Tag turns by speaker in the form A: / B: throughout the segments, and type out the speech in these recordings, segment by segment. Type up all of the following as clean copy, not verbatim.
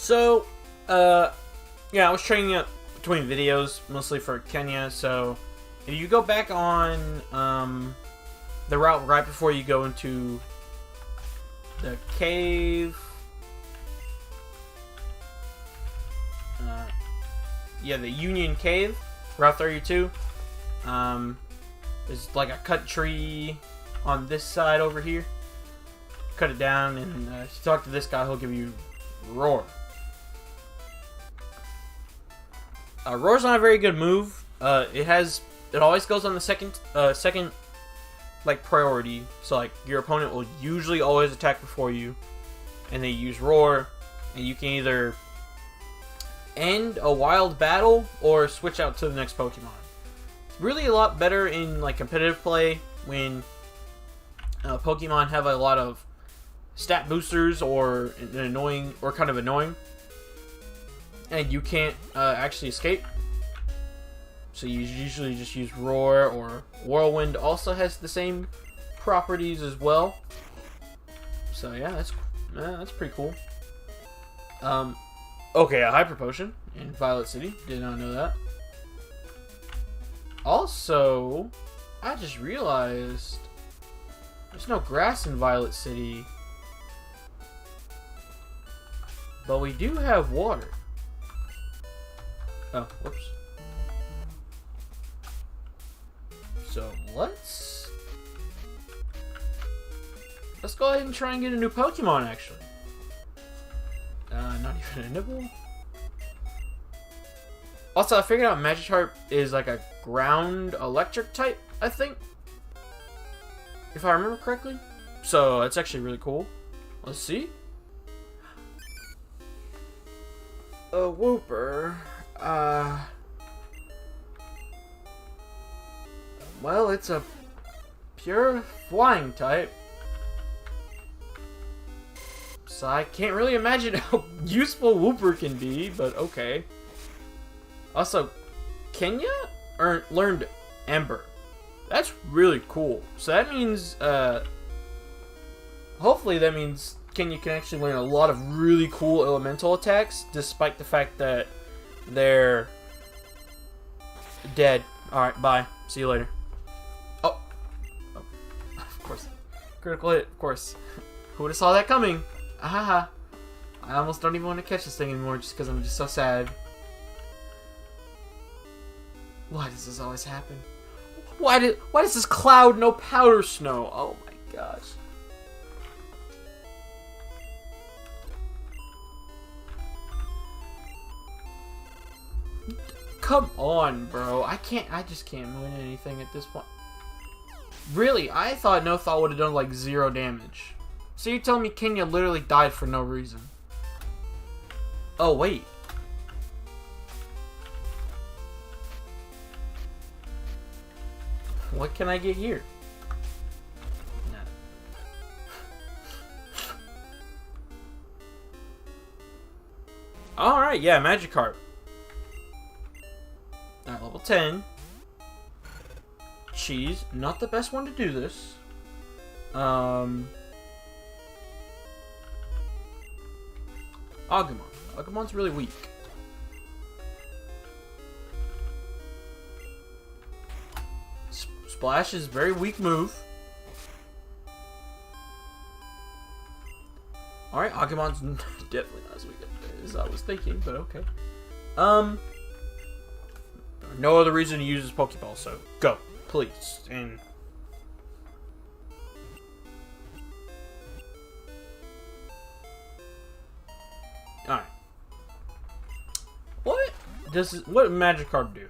A: So, yeah, I was training up between videos, mostly for Kenya, so if you go back on, the route right before you go into the cave, yeah, the Union Cave, Route 32, there's like a cut tree on this side over here. Cut it down, and if you talk to this guy, he'll give you Roar. Roar's not a very good move. It always goes on the second like priority. So like your opponent will usually always attack before you, and they use Roar, and you can either end a wild battle or switch out to the next Pokemon. It's really a lot better in like competitive play when Pokemon have a lot of stat boosters or kind of annoying, and you can't actually escape. So you usually just use Roar, or Whirlwind also has the same properties as well. So yeah, that's pretty cool. Okay, a Hyper Potion in Violet City. Did not know that. Also, I just realized there's no grass in Violet City, but we do have water. Oh, whoops. So let's go ahead and try and get a new Pokemon, actually. Not even a nibble. Also, I figured out Magikarp is like a ground electric type, I think, if I remember correctly. So it's actually really cool. Let's see. A Wooper. Well, it's a pure flying type. So I can't really imagine how useful Wooper can be, but okay. Also, Kenya learned Ember. That's really cool. So that means, hopefully that means Kenya can actually learn a lot of really cool elemental attacks, despite the fact that they're dead. Alright, bye. See you later. Oh, of course. Critical hit, of course. Who would have saw that coming? Ahaha. I almost don't even want to catch this thing anymore just because I'm just so sad. Why does this always happen? Why does this cloud no powder snow? Oh my gosh. Come on, bro. I just can't win anything at this point. Really? I thought No Thought would have done like 0 damage. So you're telling me Kenya literally died for no reason? Oh, wait. What can I get here? Nah. Alright, yeah, Magikarp. Alright, level 10. Cheese. Not the best one to do this. Agumon. Agumon's really weak. Splash is a very weak move. Alright, Agumon's definitely not as weak as I was thinking, but okay. No other reason to use his Pokeball, so go, please. And alright. What did Magikarp do?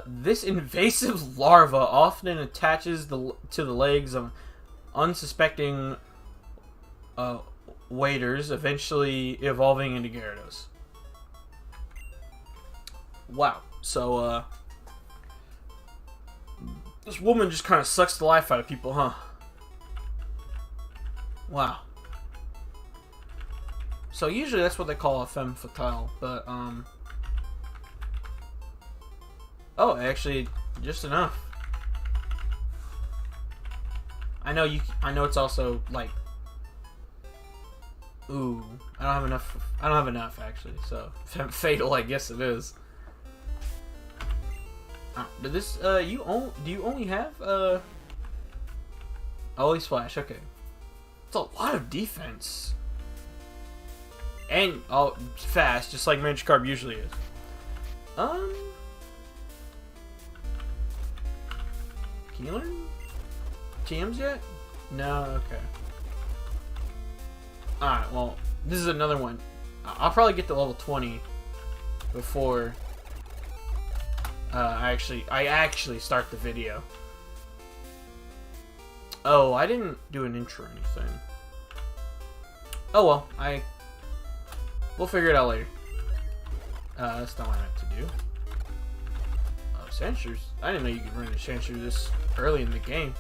A: This invasive larva often attaches to the legs of unsuspecting waders, eventually evolving into Gyarados. Wow. So, this woman just kind of sucks the life out of people, huh? Wow. So usually that's what they call a femme fatale, but, oh, actually, just enough. I know it's also, like, Ooh, I don't have enough. I don't have enough actually. So fatal, I guess it is. Did this? Do you only have Holy Splash? Okay, it's a lot of defense. And fast, just like Magikarp usually is. Can you learn TMs yet? No, okay. Alright, well, this is another one. I'll probably get to level 20 before I actually start the video. Oh, I didn't do an intro or anything. Oh well, we'll figure it out later. That's not what I meant to do. Oh, Sandshrews. I didn't know you could run a Sandshrew this early in the game.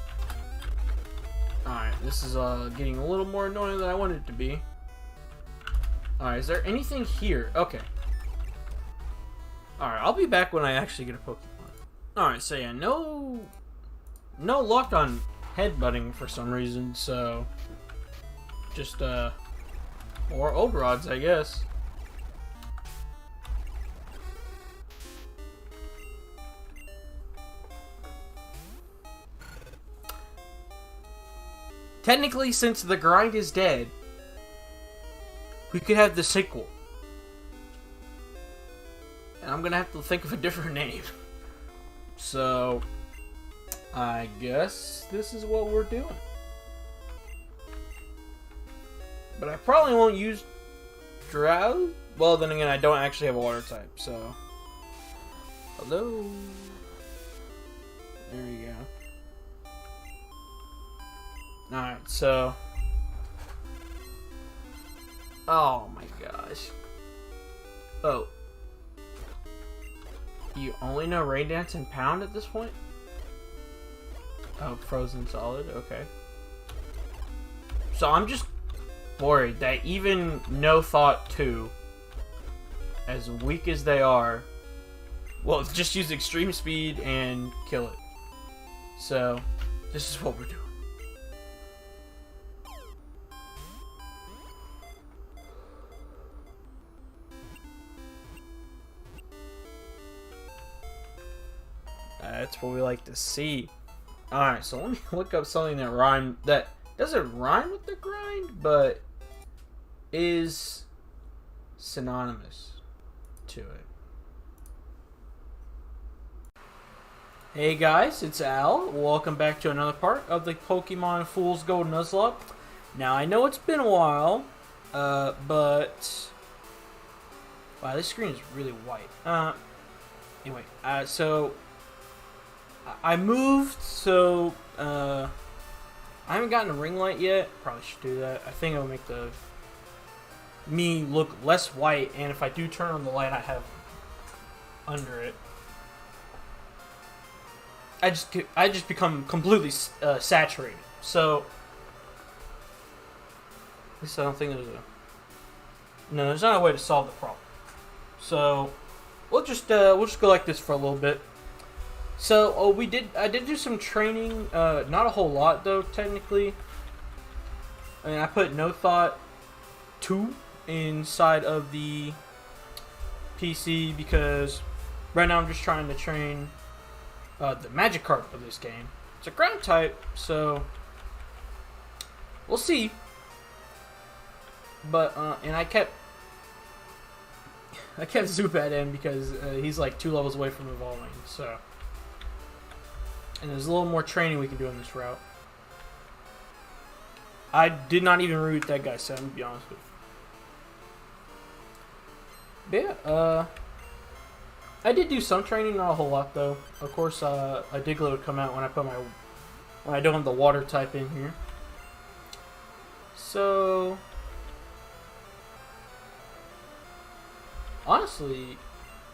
A: Alright, this is getting a little more annoying than I wanted it to be. Alright, is there anything here? Okay. Alright, I'll be back when I actually get a Pokemon. Alright, so yeah, no luck on headbutting for some reason, so just more old rods, I guess. Technically, since the grind is dead, we could have the sequel. And I'm gonna have to think of a different name. So, I guess this is what we're doing. But I probably won't use Drowse. Well, then again, I don't actually have a water type, so. Hello. There we go. Alright, so. Oh my gosh. Oh. You only know Rain Dance and Pound at this point? Oh, Frozen Solid, okay. So I'm just worried that even No Thought 2, as weak as they are, well, just use Extreme Speed and kill it. So, this is what we're doing. That's what we like to see. Alright, so let me look up something that doesn't rhyme with the grind, but is synonymous to it. Hey guys, it's Al. Welcome back to another part of the Pokemon Fool's Gold Nuzlocke. Now, I know it's been a while, but wow, this screen is really white. Anyway, so I moved, so I haven't gotten a ring light yet. Probably should do that. I think it'll make me look less white, and if I do turn on the light I have under it, I just become completely saturated. So at least I don't think there's not a way to solve the problem. So we'll just go like this for a little bit. So, I did do some training, not a whole lot though, technically. I mean, I put No Thought 2 inside of the PC because right now I'm just trying to train the Magikarp of this game. It's a ground type, so we'll see. But, and I kept Zubat in because he's like 2 levels away from evolving, so. And there's a little more training we can do on this route. I did not even root that guy, so I'm gonna be honest with you. But yeah, I did do some training, not a whole lot though. Of course, a Diglett would come out when I don't have the water type in here. So honestly,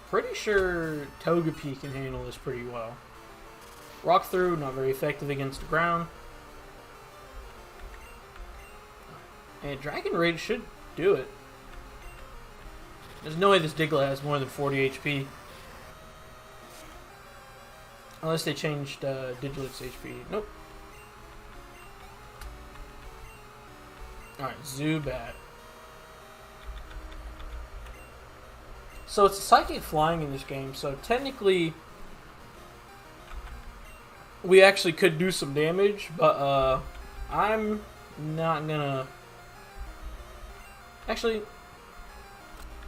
A: pretty sure Togepi can handle this pretty well. Rock Through, not very effective against the ground. And Dragon Rage should do it. There's no way this Diglett has more than 40 HP. Unless they changed Diglett's HP. Nope. Alright, Zubat. So it's psychic flying in this game, so technically we actually could do some damage, but I'm not gonna... Actually,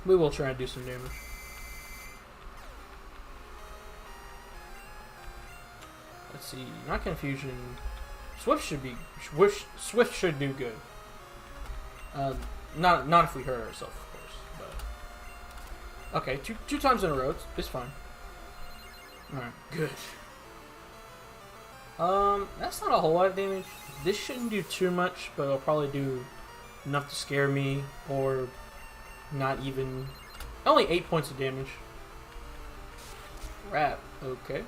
A: we will try and do some damage. Let's see, not confusion. Swift should do good. Not if we hurt ourselves, of course. But okay, two times in a row, it's fine. All right, good. That's not a whole lot of damage. This shouldn't do too much, but it'll probably do enough to scare me, or not even. Only 8 points of damage. Crap. Okay.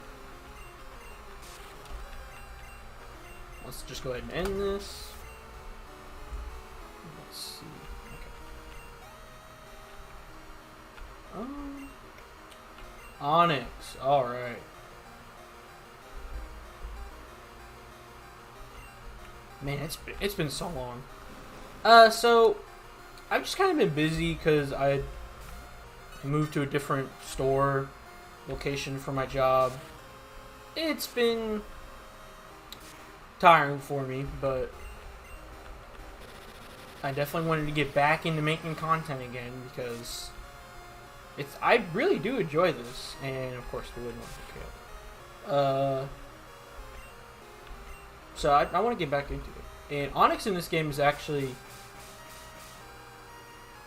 A: Let's just go ahead and end this. Let's see. Okay. Onyx. All right. Man, it's been so long. So I've just kind of been busy because I moved to a different store location for my job. It's been tiring for me, but I definitely wanted to get back into making content again because I really do enjoy this, and of course we wouldn't want to kill. So I want to get back into it. And Onyx in this game is actually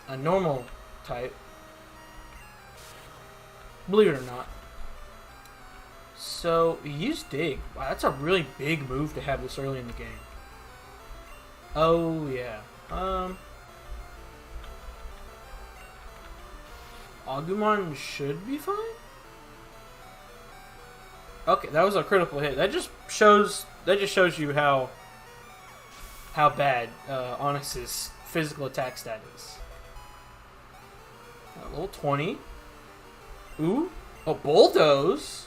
A: a normal type, believe it or not. So, use Dig. Wow, that's a really big move to have this early in the game. Oh, yeah. Agumon should be fine? Okay, that was a critical hit. That just shows you how bad Onyx's physical attack stat is. Level 20. Ooh. Oh, Bulldoze.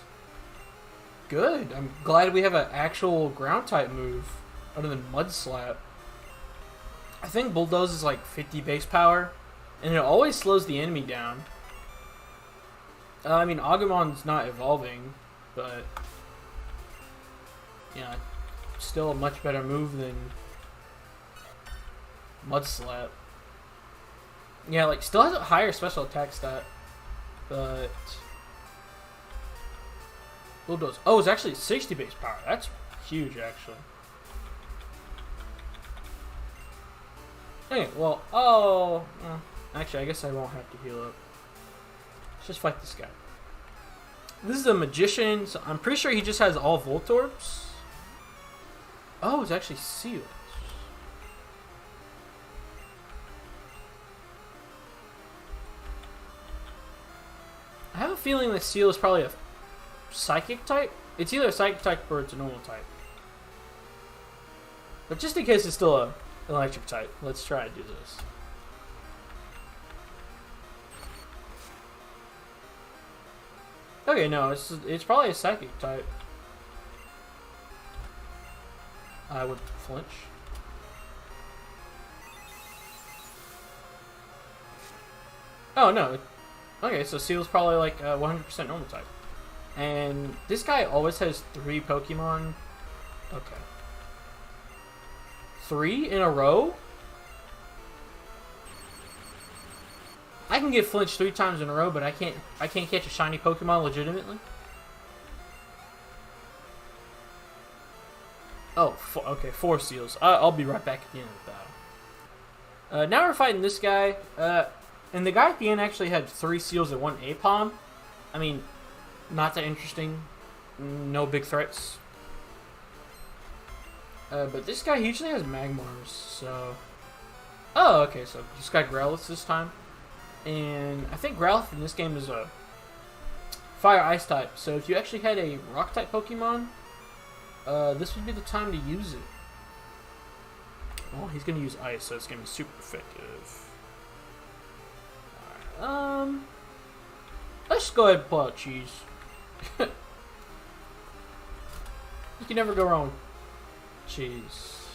A: Good. I'm glad we have an actual ground type move other than Mud Slap. I think Bulldoze is like 50 base power, and it always slows the enemy down. I mean, Agumon's not evolving, but yeah, still a much better move than Mud Slap. Yeah, like still has a higher special attack stat, but Bulldoze. Oh, it's actually 60 base power. That's huge, actually. Okay, well, actually, I guess I won't have to heal up. Let's just fight this guy. This is a magician, so I'm pretty sure he just has all Voltorbs. Oh, it's actually sealed. I have a feeling that Seal is probably a Psychic type? It's either a Psychic type or it's a normal type. But just in case it's still a electric type, let's try to do this. Okay, no, it's probably a Psychic type. I would flinch. Oh, no. Okay, so Seal's probably like 100% normal type. And this guy always has 3 Pokemon. Okay. 3 in a row? I can get flinched 3 times in a row, but I can't catch a shiny Pokemon legitimately. Oh, okay, 4 Seals. I'll be right back at the end of the battle. Now we're fighting this guy. And the guy at the end actually had 3 Seals and 1 Apom. I mean, not that interesting. No big threats. But this guy usually has Magmars, so... Oh, okay, so just got Growlithe this time. And I think Growlithe in this game is a Fire-Ice type. So if you actually had a Rock-type Pokemon, this would be the time to use it. Well, he's going to use Ice, so it's going to be super effective. Alright, let's go ahead and pull out Cheese. You can never go wrong with Cheese.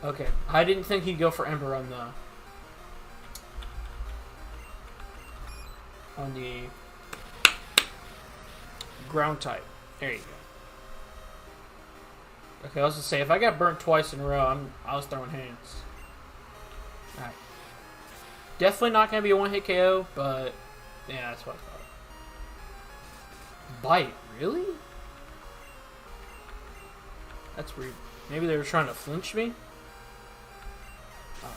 A: Okay, I didn't think he'd go for Ember on the... on the ground type. There you go. Okay, I was gonna say, if I got burnt twice in a row, I was throwing hands. Alright. Definitely not gonna be a one-hit KO, but yeah, that's what I thought. Bite, really? That's weird. Maybe they were trying to flinch me?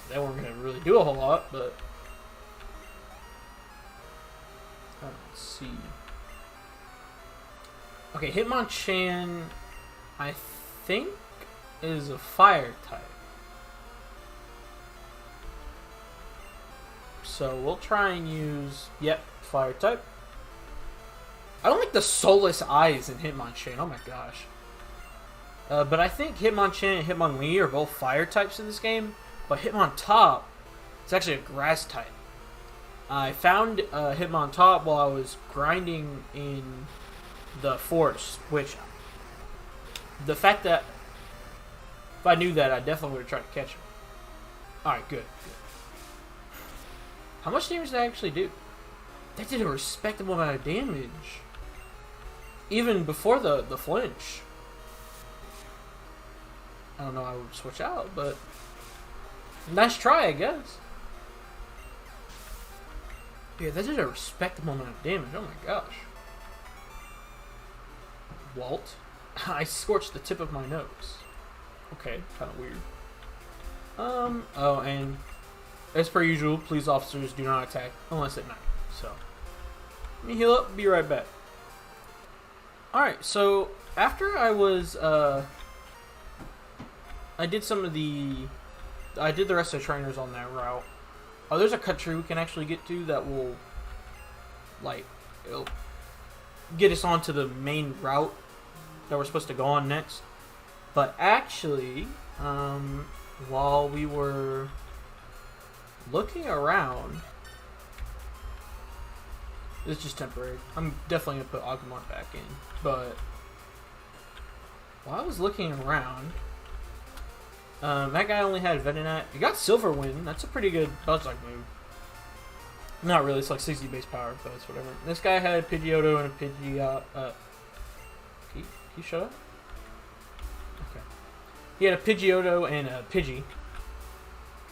A: They weren't gonna really do a whole lot, but let's see. Okay, Hitmonchan, I think, is a fire type. So we'll try and use, yep, fire type. I don't like the soulless eyes in Hitmonchan, oh my gosh. But I think Hitmonchan and Hitmonlee are both fire types in this game, but Hitmontop is actually a grass type. I found Hitmontop while I was grinding in the forest, which, the fact that if I knew that, I definitely would have tried to catch him. Alright, good. How much damage did that actually do? That did a respectable amount of damage. Even before the flinch. I don't know how I would switch out, but nice try, I guess. Yeah, that did a respectable amount of damage. Oh my gosh. Walt. I scorched the tip of my nose. Okay, kind of weird. Oh, and as per usual, police officers do not attack unless at night. So, let me heal up, be right back. Alright, so after I was, I did the rest of the trainers on that route. Oh, there's a country we can actually get to that will, like, it'll get us onto the main route that we're supposed to go on next. But actually, while we were looking around, it's just temporary. I'm definitely gonna put Agumon back in, but while I was looking around, that guy only had Venonat. He got Silver Wind. That's a pretty good Buzzbug move. Not really. It's like 60 base power, but it's whatever. This guy had Pidgeotto and a Pidgeot. Can you shut up? Okay. He had a Pidgeotto and a Pidgey.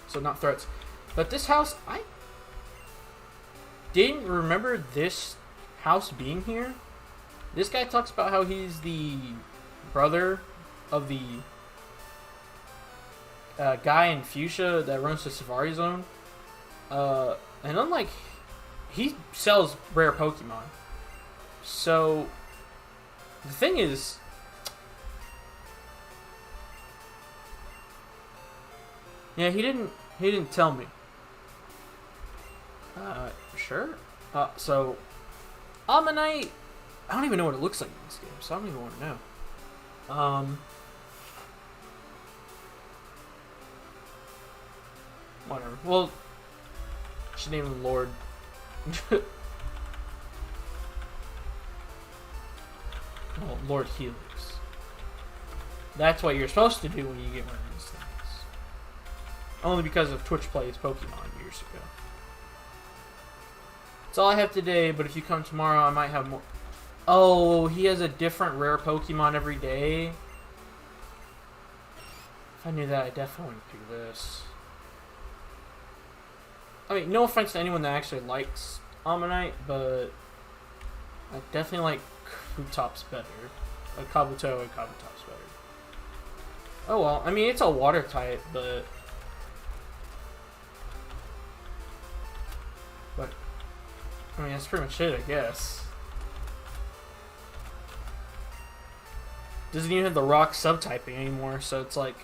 A: So not threats. But this house, I didn't remember this house being here. This guy talks about how he's the brother of the guy in Fuchsia that runs the Safari Zone. And unlike, he sells rare Pokemon. So, the thing is, yeah, he didn't tell me. Sure. So, Ammonite, I don't even know what it looks like in this game, so I don't even want to know. Whatever. Well, should name him Lord. Oh, Lord Helix. That's what you're supposed to do when you get one of these things. Only because of Twitch Plays Pokemon years ago. That's all I have today, but if you come tomorrow, I might have more. Oh, he has a different rare Pokemon every day. If I knew that, I definitely would do this. I mean, no offense to anyone that actually likes Ammonite, but I definitely like Kabutops better. Kabuto and Kabutops better. Oh well, I mean, it's a water type, but I mean, that's pretty much it, I guess. Doesn't even have the rock subtyping anymore, so it's like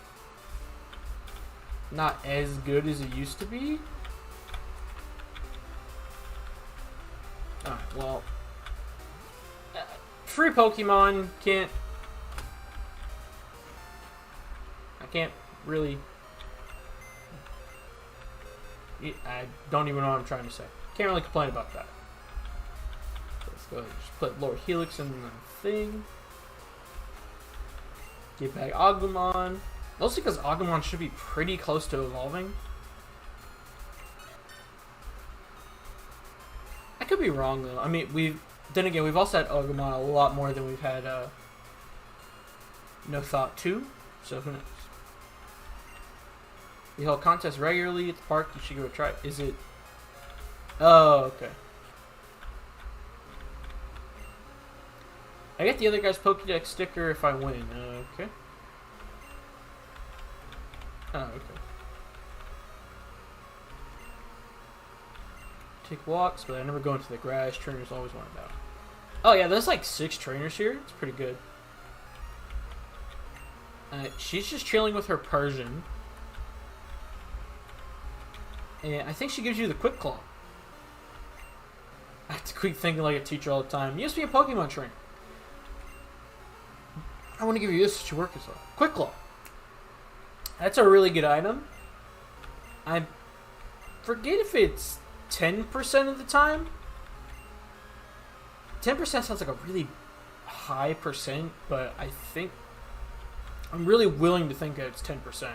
A: not as good as it used to be. Alright, well, free Pokemon I can't really, I don't even know what I'm trying to say. Can't really complain about that. Let's go ahead and just put Lord Helix in the thing. Get back Agumon. Mostly because Agumon should be pretty close to evolving. I could be wrong though. I mean, we've also had Agumon a lot more than we've had No Thought 2, so who knows? We hold contests regularly at the park. You should go try. Is it? Oh, okay. I get the other guy's Pokédex sticker if I win. Okay. Oh, okay. Take walks, but I never go into the grass. Trainers always want about. Oh yeah, there's like 6 trainers here. It's pretty good. She's just chilling with her Persian. And I think she gives you the Quick Claw. I have to keep thinking like a teacher all the time. You used to be a Pokemon trainer. I want to give you this to work as well. Quick Claw. That's a really good item. I forget if it's 10% of the time. 10% sounds like a really high percent, but I think I'm really willing to think that it's 10%.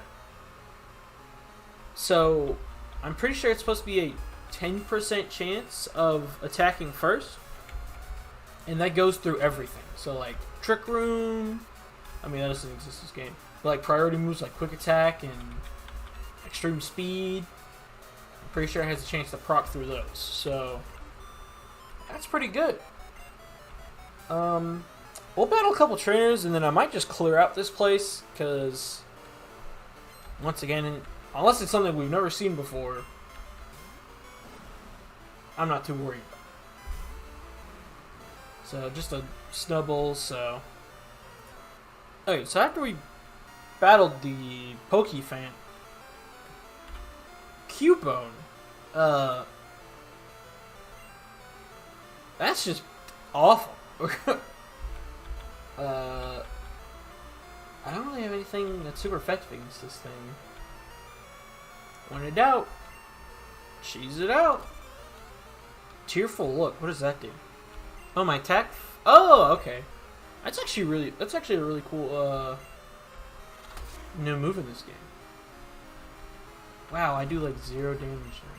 A: So I'm pretty sure it's supposed to be a 10% chance of attacking first, and that goes through everything. So like Trick Room, I mean that doesn't exist in this game, but like priority moves like Quick Attack and Extreme Speed, I'm pretty sure it has a chance to proc through those. So that's pretty good. We'll battle a couple trainers, and then I might just clear out this place, because once again, unless it's something we've never seen before, I'm not too worried about it. So just a Snubbull. So okay, so after we battled the Pokefant, Cubone, that's just awful. I don't really have anything that's super effective against this thing. When in doubt, cheese it out. Tearful Look. What does that do? Oh, my attack. Oh, okay. That's actually a really cool new move in this game. Wow, I do like 0 damage now.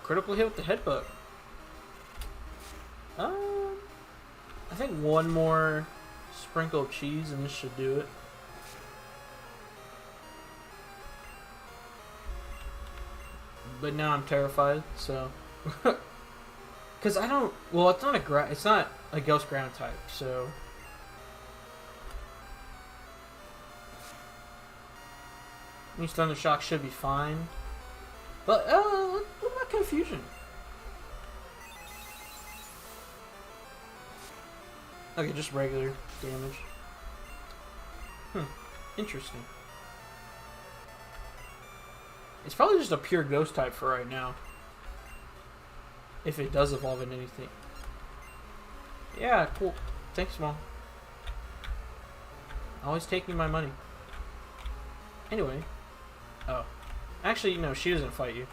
A: Critical hit with the headbutt. I think one more sprinkle of cheese and this should do it. But now I'm terrified, so because I don't. Well, it's not a ghost ground type, so means Thunder Shock should be fine. But what about Confusion? Okay, just regular damage. Interesting. It's probably just a pure ghost type for right now. If it does evolve into anything. Yeah, cool. Thanks, Mom. Always taking my money. Anyway. Oh. Actually, no, she doesn't fight you.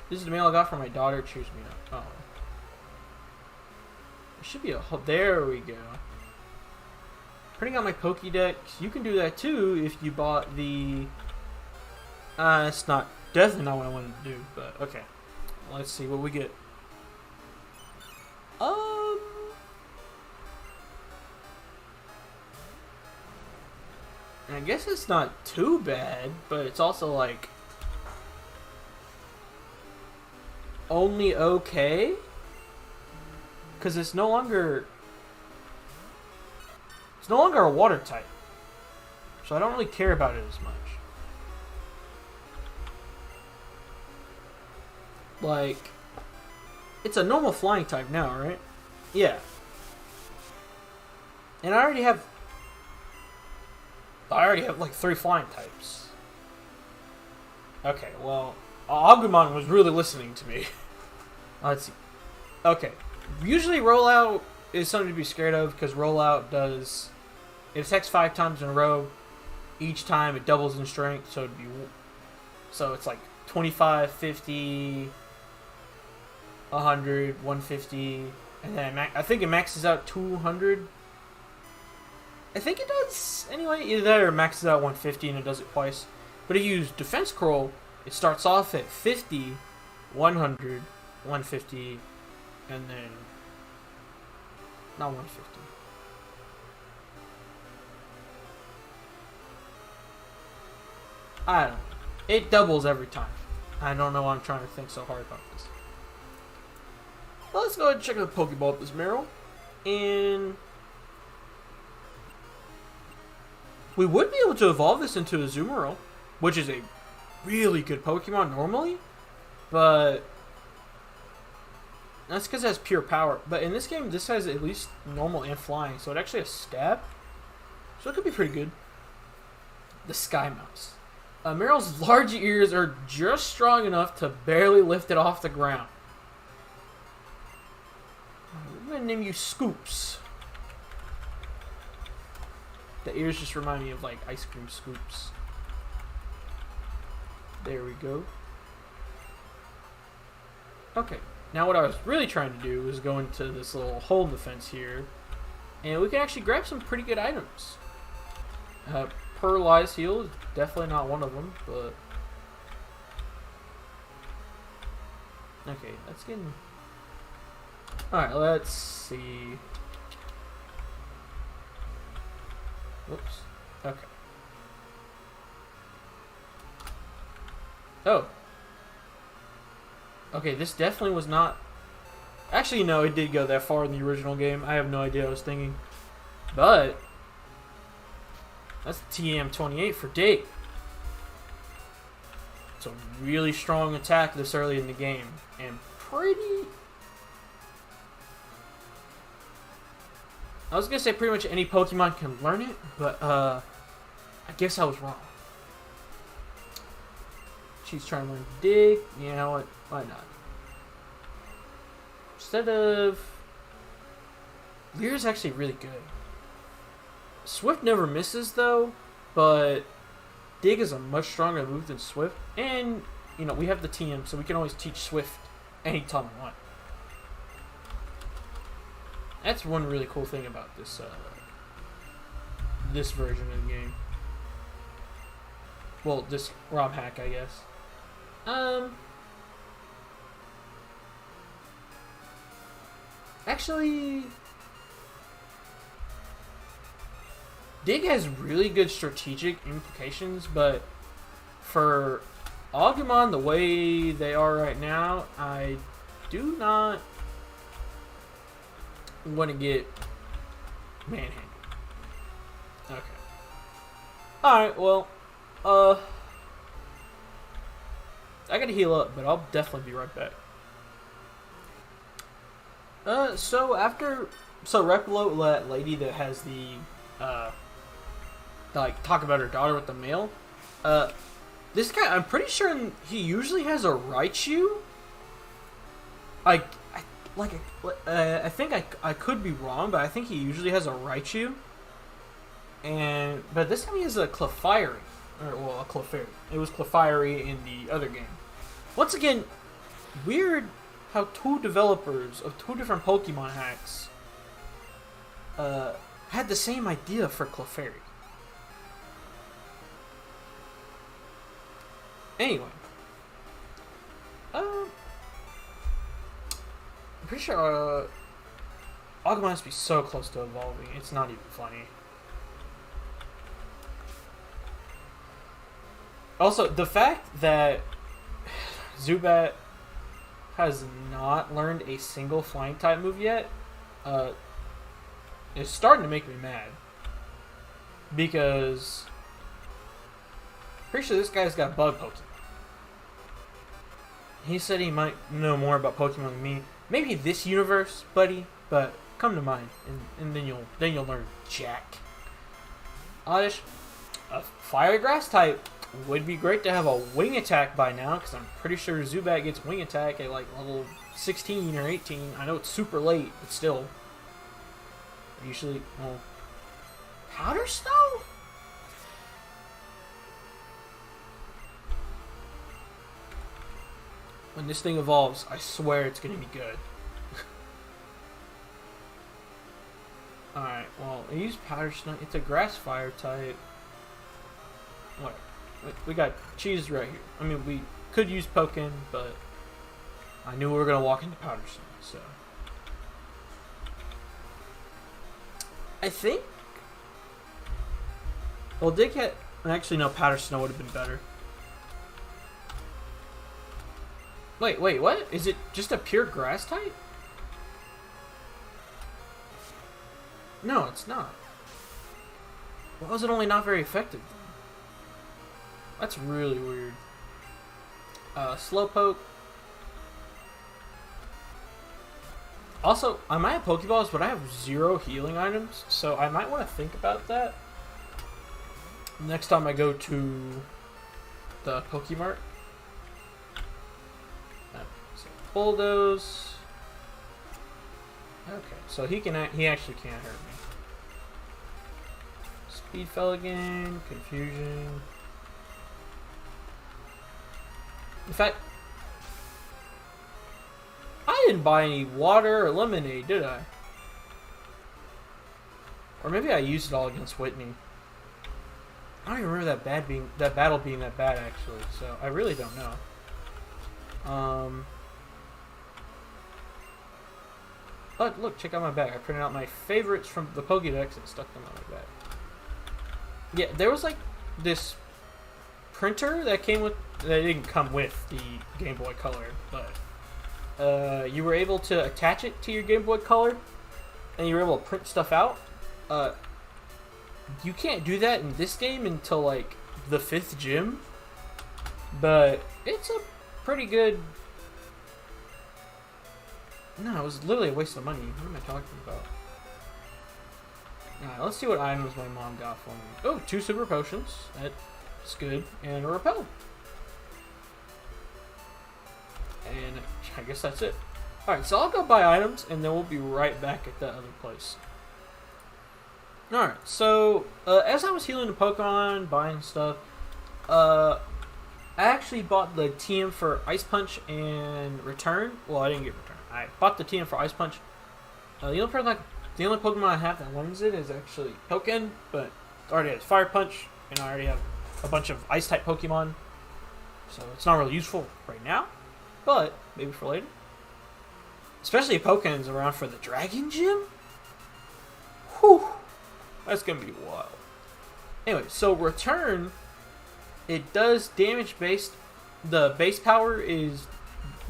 A: This is the mail I got from my daughter. Cheers me up. Oh. There should be a hole. There we go. Printing out my Pokédex. You can do that too if you bought the... it's not... Definitely not what I wanted to do, but okay. Let's see what we get. I guess it's not too bad, but it's also like only okay, because it's no longer a water type, so I don't really care about it as much. Like, it's a normal flying type now, right? Yeah. And I already have like 3 flying types. Okay, well, Agumon was really listening to me. Let's see. Okay. Usually rollout is something to be scared of, because rollout does... It attacks 5 times in a row. Each time it doubles in strength, so it's like 25, 50, 100, 150, and then I think it maxes out 200. I think it does anyway. Either that or it maxes out 150 and it does it twice. But if you use defense curl, it starts off at 50, 100, 150, and then not 150. I don't know. It doubles every time. I don't know why I'm trying to think so hard about this. Well, let's go ahead and check out the Pokeball with this Meryl. And we would be able to evolve this into a Azumarill, which is a really good Pokemon normally, but that's because it has pure power. But in this game, this has at least normal and flying, so it actually has stab. So it could be pretty good. The Sky Mouse. Meryl's large ears are just strong enough to barely lift it off the ground. I'm going to name you Scoops. The ears just remind me of like ice cream scoops. There we go. Okay, now what I was really trying to do was go into this little hole in the fence here, and we can actually grab some pretty good items. Paralyzed Heal is definitely not one of them, but okay, that's getting. Alright, let's see. Whoops. Okay. Oh. Okay, this definitely was not. Actually, no, it did go that far in the original game. I have no idea what I was thinking. But that's TM28 for Dig. It's a really strong attack this early in the game. And pretty. I was going to say pretty much any Pokemon can learn it, but I guess I was wrong. She's trying to learn Dig. You know what? Why not? Instead of. Leer's actually really good. Swift never misses though, but Dig is a much stronger move than Swift. And, you know, we have the TM, so we can always teach Swift anytime we want. That's one really cool thing about this this version of the game. Well, this ROM hack, I guess. Actually, Dig has really good strategic implications, but for Agumon, the way they are right now, I do not want to get manhandled. Okay. Alright, well, I gotta heal up, but I'll definitely be right back. So Replo, that lady that has the, like, talk about her daughter with the mail, this guy, I'm pretty sure he usually has a Raichu. I think I could be wrong, but I think he usually has a Raichu. But this time he has a Clefairy. Well, a Clefairy. It was Clefairy in the other game. Once again, weird how two developers of two different Pokemon hacks had the same idea for Clefairy. Anyway. I'm pretty sure Agumon must be so close to evolving, it's not even funny. Also, the fact that Zubat has not learned a single flying type move yet is starting to make me mad. Because pretty sure this guy's got bug Pokemon. He said he might know more about Pokemon than me. Maybe this universe, buddy, but come to mine, and then you'll learn Jack. Oddish, a fire grass type would be great to have a wing attack by now, because I'm pretty sure Zubat gets wing attack at like level 16 or 18. I know it's super late, but still. Usually, well, Powder Snow? When this thing evolves, I swear it's going to be good. Alright, well, I use Powder Snow. It's a grass fire type. What? We got cheese right here. I mean, we could use Pokken, but I knew we were gonna walk into Powder Snow, so I think. Well, Dighead. Actually, no. Powder Snow would have been better. Wait, what? Is it just a pure grass type? No, it's not. Why was it only not very effective then? That's really weird. Slowpoke. Also, I might have Pokeballs, but I have 0 healing items, so I might want to think about that next time I go to the Pokemart. So Bulldoze. Okay, so he actually can't hurt me. Speed fell again. Confusion. In fact, I didn't buy any water or lemonade, did I? Or maybe I used it all against Whitney. I don't even remember that battle being that bad actually, so I really don't know. But look, check out my bag. I printed out my favorites from the Pokédex and stuck them on my bag. Yeah, there was like this printer that didn't come with the Game Boy Color, but you were able to attach it to your Game Boy Color, and you were able to print stuff out. You can't do that in this game until like the 5th gym, but it's a pretty good. No, it was literally a waste of money. What am I talking about? Alright, let's see what items my mom got for me. Oh, 2 super potions. That's good. And a repel. And I guess that's it. Alright, so I'll go buy items, and then we'll be right back at that other place. Alright, so as I was healing the Pokemon, buying stuff, I actually bought the TM for Ice Punch and Return. Well, I didn't get Return. I bought the TM for Ice Punch. The only Pokemon I have that learns it is actually Pokken, but it already has Fire Punch, and I already have a bunch of Ice-type Pokemon, so it's not really useful right now, but maybe for later. Especially if Pokken's around for the Dragon Gym. Whew, that's gonna be wild. Anyway, so Return, it does damage based. The base power is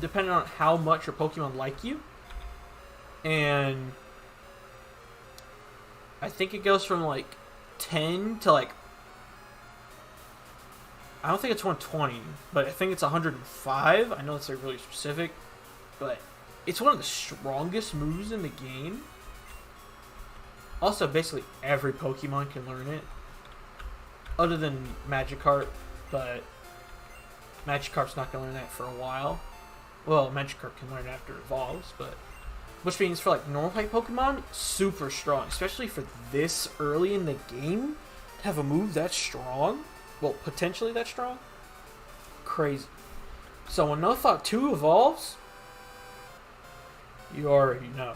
A: dependent on how much your Pokemon like you, and I think it goes from like 10 to like, I don't think it's 120, but I think it's 105. I know it's like really specific, but it's one of the strongest moves in the game. Also, basically every Pokemon can learn it, other than Magikarp, but Magikarp's not going to learn that for a while. Well, Magikarp can learn after it evolves, but which means for like normal type Pokemon, super strong, especially for this early in the game to have a move that strong. Well, potentially that strong. Crazy. So when Nuzlocke 2 evolves, you already know.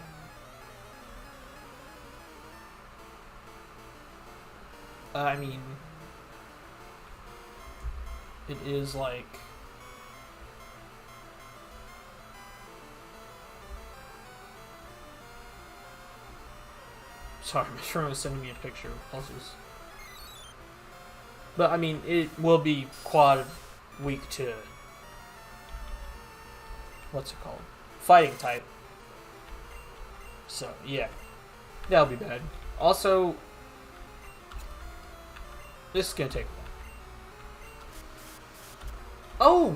A: I mean, it is like, sorry, my friend was sending me a picture of pulses. But I mean, it will be quad week to, what's it called? Fighting type. So yeah, that'll be bad. Also, this is gonna take a while. Oh,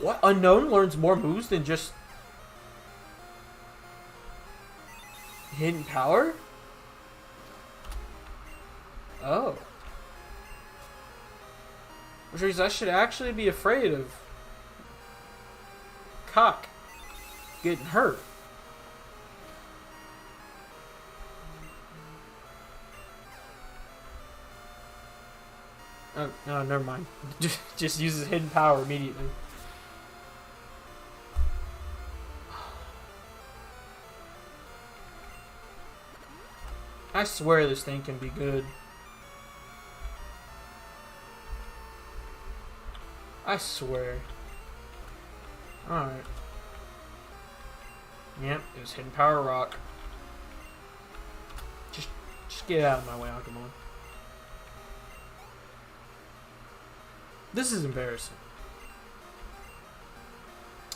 A: what? Unknown learns more moves than just hidden power? Oh. Which means I should actually be afraid of Cock getting hurt. Oh, no, never mind. Just uses hidden power immediately. I swear this thing can be good. I swear. Alright. Yep, it was Hidden Power Rock. Just get out of my way, Agumon. This is embarrassing.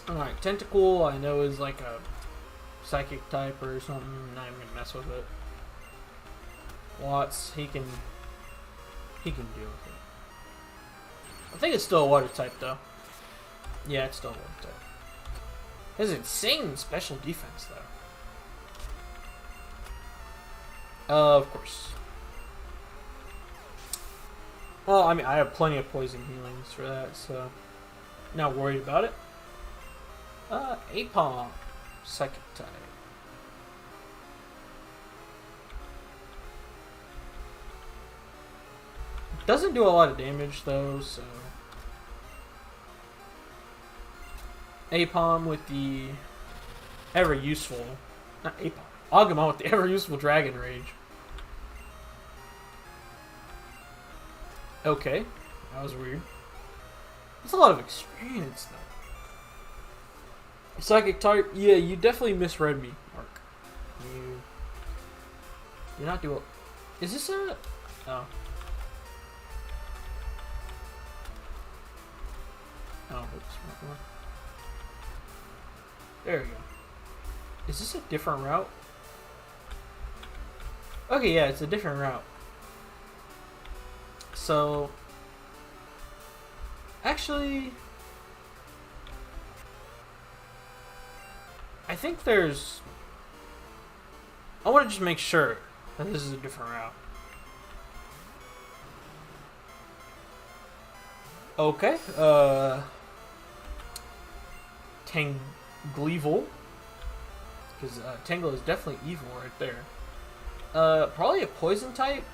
A: Alright, Tentacool I know is like a psychic type or something. I'm not even gonna mess with it. Watts, he can deal with it. I think it's still a water type though. Yeah, it's still a water type. It has insane special defense though. Of course. Well, I mean, I have plenty of poison healings for that, so not worried about it. Apom, psychic type. Doesn't do a lot of damage though, so Apom with the ever useful, not Apom, Agumon with the ever useful Dragon Rage. Okay, that was weird. That's a lot of experience though. Psychic type, yeah, you definitely misread me, Mark. You're not doing. Is this a? Oh. Oh, oops, wrong one. There we go. Is this a different route? Okay, yeah, it's a different route. So, actually, I think there's. I want to just make sure that this is a different route. Okay, Tangleevil, because Tangle is definitely evil right there. Probably a poison type.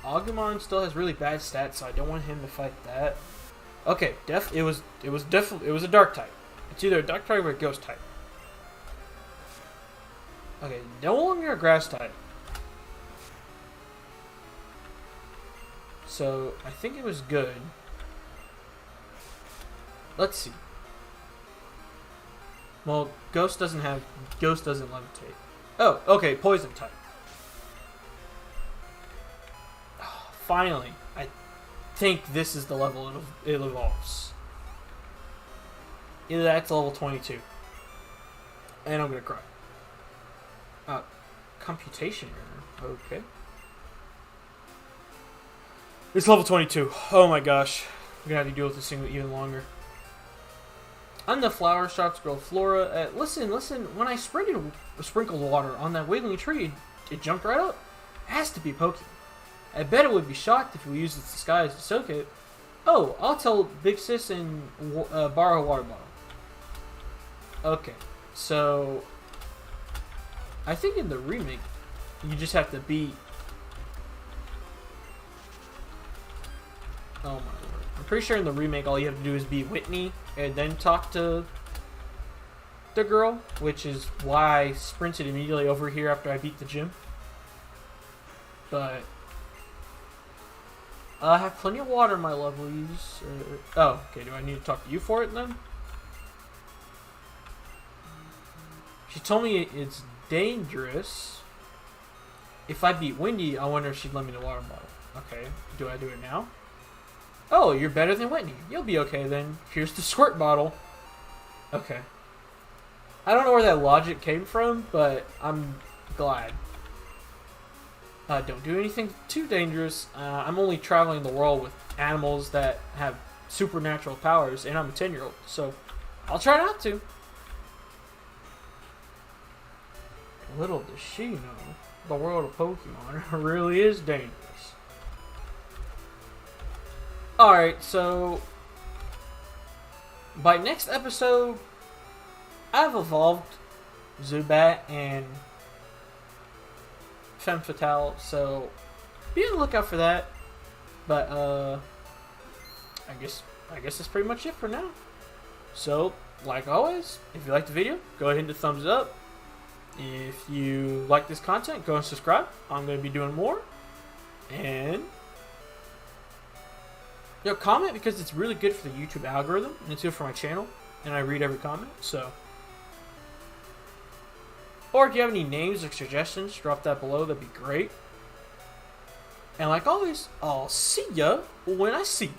A: Agumon still has really bad stats, so I don't want him to fight that. Okay, it was a dark type. It's either a dark type or a ghost type. Okay, no longer a grass type. So I think it was good. Let's see. Well, Ghost doesn't levitate. Oh, okay, poison type. Oh, finally, I think this is the level it evolves. Either that's level 22. And I'm gonna cry. Computation error. Okay. It's level 22. Oh my gosh. We're gonna have to deal with this thing even longer. On the flower shops grow flora. Listen. When I sprinkled water on that wiggling tree, it jumped right up. It has to be Pokemon. I bet it would be shocked if we used its disguise to soak it. Oh, I'll tell Big Sis and borrow a water bottle. Okay, so I think in the remake, you just have to beat. Oh my lord! I'm pretty sure in the remake, all you have to do is beat Whitney and then talk to the girl, which is why I sprinted immediately over here after I beat the gym. But I have plenty of water in my lovelies. Oh, okay. Do I need to talk to you for it then? She told me it's dangerous. If I beat Windy, I wonder if she'd let me the water bottle. Okay, do I do it now? Oh, you're better than Whitney. You'll be okay then. Here's the squirt bottle. Okay. I don't know where that logic came from, but I'm glad. Don't do anything too dangerous. I'm only traveling the world with animals that have supernatural powers, and I'm a 10-year-old, so I'll try not to. Little does she know, the world of Pokemon really is dangerous. Alright, so by next episode, I've evolved Zubat and Femme Fatale, so be on the lookout for that. But I guess that's pretty much it for now. So, like always, if you liked the video, go ahead and hit the thumbs up. If you like this content, go and subscribe. I'm going to be doing more. And Yo, comment because it's really good for the YouTube algorithm and it's good for my channel, and I read every comment. So, or if you have any names or suggestions, drop that below. That'd be great. And like always, I'll see ya when I see ya.